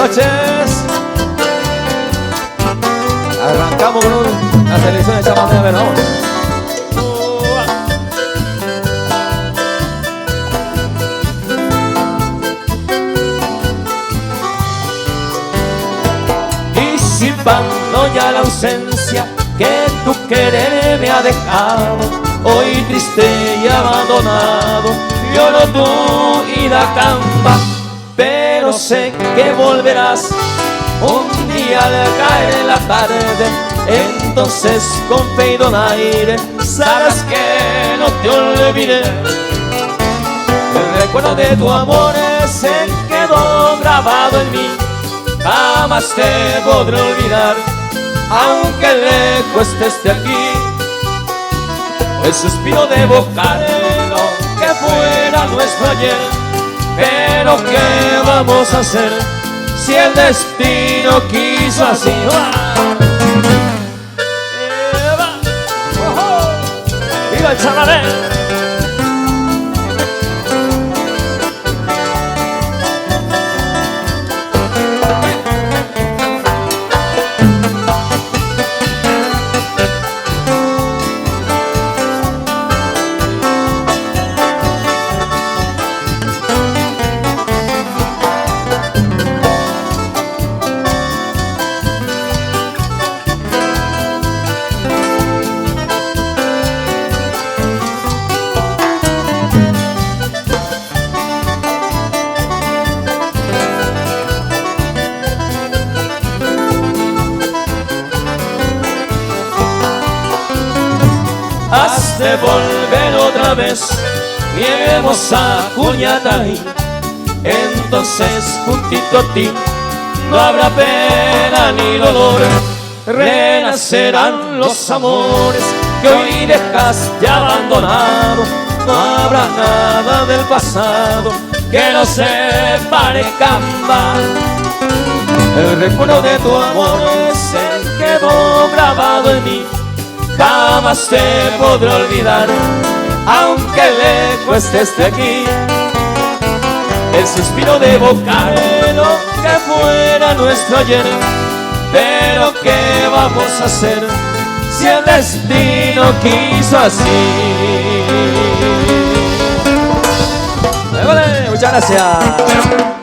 noches. Arrancamos con una selección de chapas de ¿no? Disipando ya la ausencia que tu querer me ha dejado, hoy triste y abandonado, lloro tu ida camba, pero sé que volverás un día al caer en la tarde. Entonces con fe y donaire sabrás que no te olvidé. El recuerdo de tu amor se quedó grabado en mí, jamás te podré olvidar, aunque lejos estés de aquí. El suspiro de bocarero que fuera nuestro ayer, pero ¿qué vamos a hacer si el destino quiso así? ¡Viva el chavalé! Has de volver otra vez, lleguemos a Cuñatay, entonces juntito a ti no habrá pena ni dolor, renacerán los amores que hoy dejaste abandonado, no habrá nada del pasado que nos separe camba. El recuerdo de tu amor se quedó grabado en mí, jamás te podré olvidar, aunque lejos estés de aquí. El suspiro de bocarero que fuera nuestro ayer, pero ¿qué vamos a hacer si el destino quiso así? ¡Muchas gracias!